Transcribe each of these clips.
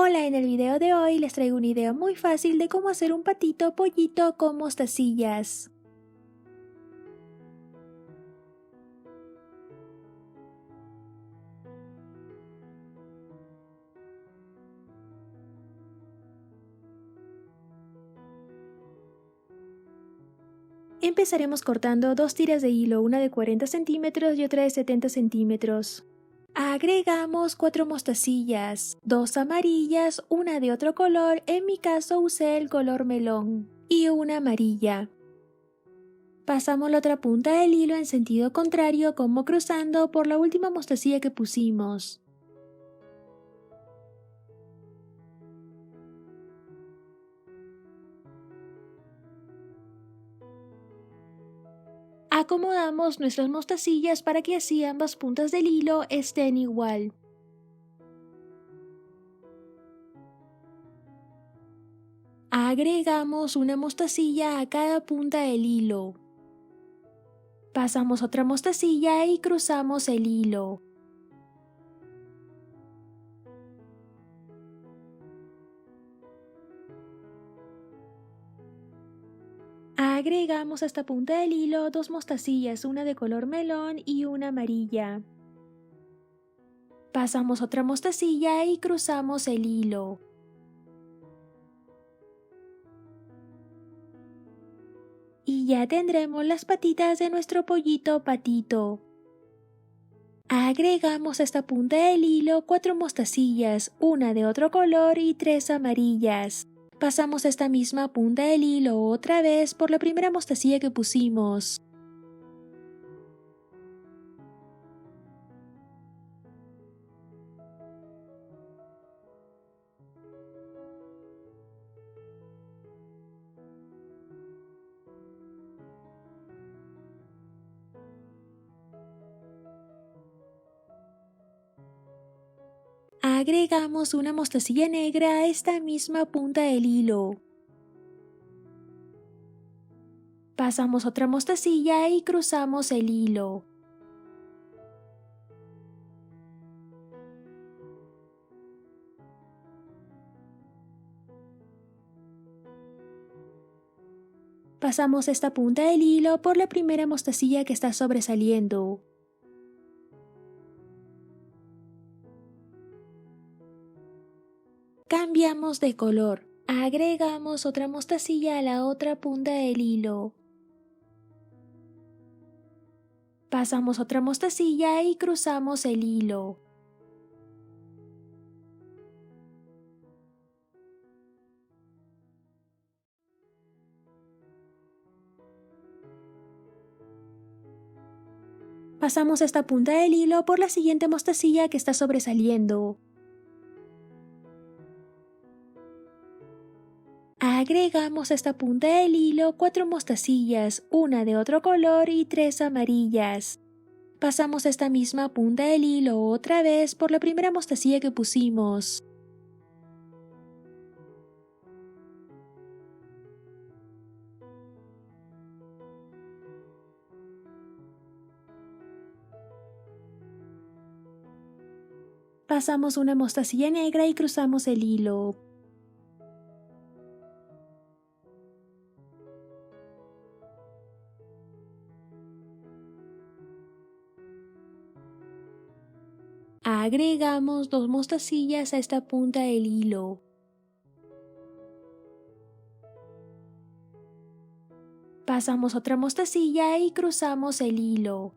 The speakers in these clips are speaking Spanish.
Hola, en el video de hoy les traigo una idea muy fácil de cómo hacer un patito pollito con mostacillas. Empezaremos cortando dos tiras de hilo, una de 40 centímetros y otra de 70 centímetros. Agregamos 4 mostacillas, 2 amarillas, una de otro color, en mi caso usé el color melón, y una amarilla. Pasamos la otra punta del hilo en sentido contrario como cruzando por la última mostacilla que pusimos. Acomodamos nuestras mostacillas para que así ambas puntas del hilo estén igual. Agregamos una mostacilla a cada punta del hilo. Pasamos otra mostacilla y cruzamos el hilo. Agregamos a esta punta del hilo dos mostacillas, una de color melón y una amarilla. Pasamos otra mostacilla y cruzamos el hilo. Y ya tendremos las patitas de nuestro pollito patito. Agregamos a esta punta del hilo 4 mostacillas, una de otro color y 3 amarillas. Pasamos esta misma punta del hilo otra vez por la primera mostacilla que pusimos. Agregamos una mostacilla negra a esta misma punta del hilo. Pasamos otra mostacilla y cruzamos el hilo. Pasamos esta punta del hilo por la primera mostacilla que está sobresaliendo. Cambiamos de color. Agregamos otra mostacilla a la otra punta del hilo. Pasamos otra mostacilla y cruzamos el hilo. Pasamos esta punta del hilo por la siguiente mostacilla que está sobresaliendo. Agregamos a esta punta del hilo 4 mostacillas, una de otro color y 3 amarillas. Pasamos esta misma punta del hilo otra vez por la primera mostacilla que pusimos. Pasamos una mostacilla negra y cruzamos el hilo. Agregamos 2 mostacillas a esta punta del hilo. Pasamos otra mostacilla y cruzamos el hilo.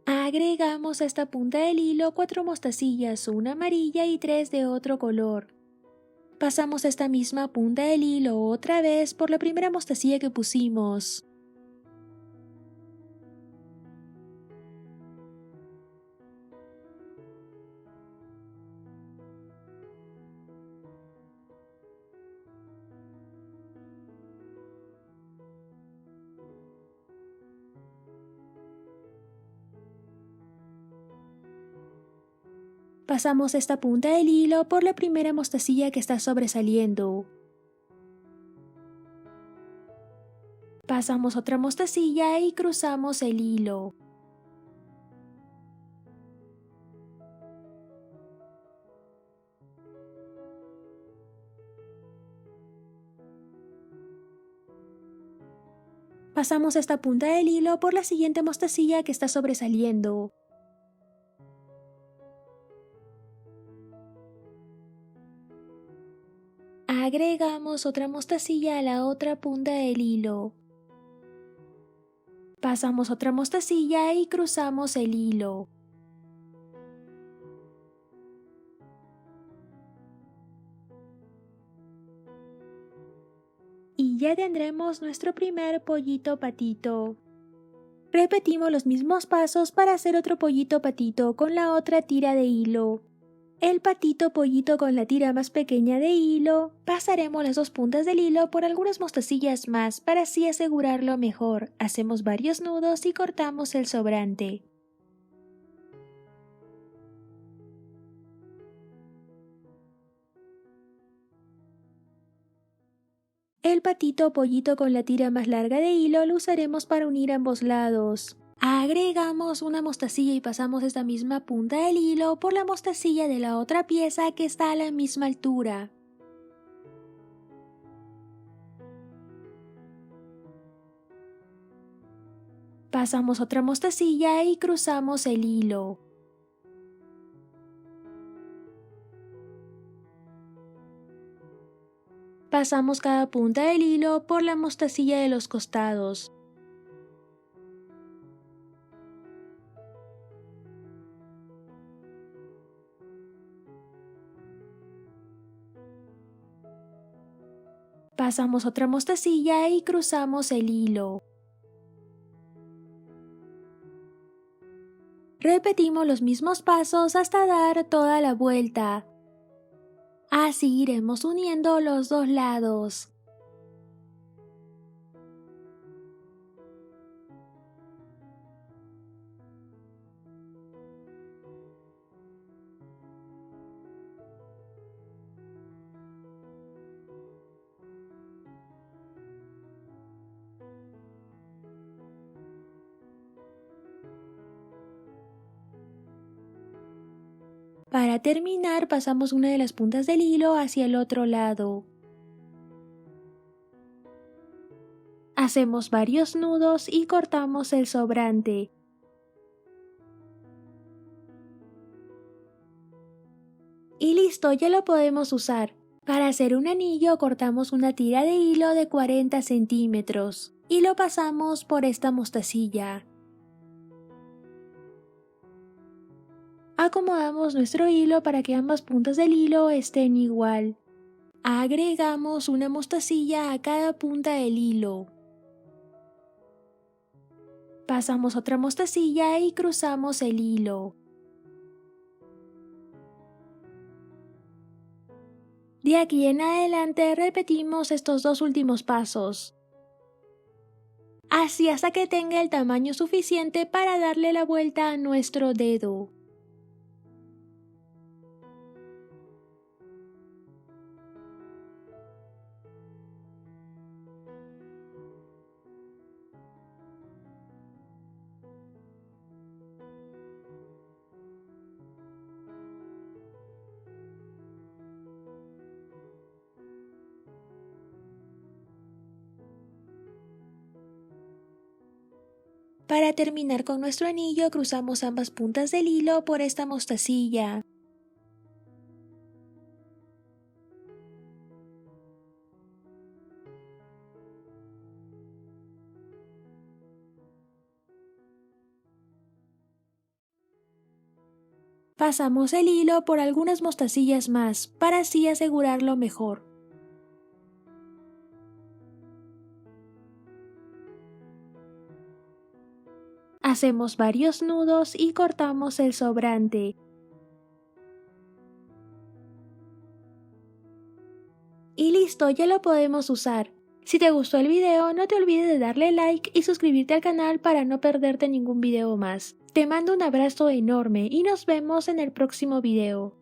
Agregamos a esta punta del hilo 4 mostacillas, una amarilla y 3 de otro color. Pasamos esta misma punta del hilo otra vez por la primera mostacilla que pusimos. Pasamos esta punta del hilo por la primera mostacilla que está sobresaliendo. Pasamos otra mostacilla y cruzamos el hilo. Pasamos esta punta del hilo por la siguiente mostacilla que está sobresaliendo. Agregamos otra mostacilla a la otra punta del hilo. Pasamos otra mostacilla y cruzamos el hilo. Y ya tendremos nuestro primer pollito patito. Repetimos los mismos pasos para hacer otro pollito patito con la otra tira de hilo. El patito pollito con la tira más pequeña de hilo, pasaremos las dos puntas del hilo por algunas mostacillas más para así asegurarlo mejor. Hacemos varios nudos y cortamos el sobrante. El patito pollito con la tira más larga de hilo lo usaremos para unir ambos lados. Agregamos una mostacilla y pasamos esta misma punta del hilo por la mostacilla de la otra pieza que está a la misma altura. Pasamos otra mostacilla y cruzamos el hilo. Pasamos cada punta del hilo por la mostacilla de los costados. Pasamos otra mostacilla y cruzamos el hilo. Repetimos los mismos pasos hasta dar toda la vuelta. Así iremos uniendo los dos lados. Para terminar, pasamos una de las puntas del hilo hacia el otro lado. Hacemos varios nudos y cortamos el sobrante. Y listo, ya lo podemos usar. Para hacer un anillo cortamos una tira de hilo de 40 centímetros y lo pasamos por esta mostacilla. Acomodamos nuestro hilo para que ambas puntas del hilo estén igual. Agregamos una mostacilla a cada punta del hilo. Pasamos otra mostacilla y cruzamos el hilo. De aquí en adelante repetimos estos dos últimos pasos. Así hasta que tenga el tamaño suficiente para darle la vuelta a nuestro dedo. Para terminar con nuestro anillo cruzamos ambas puntas del hilo por esta mostacilla. Pasamos el hilo por algunas mostacillas más para así asegurarlo mejor. Hacemos varios nudos y cortamos el sobrante. Y listo, ya lo podemos usar. Si te gustó el video, no te olvides de darle like y suscribirte al canal para no perderte ningún video más. Te mando un abrazo enorme y nos vemos en el próximo video.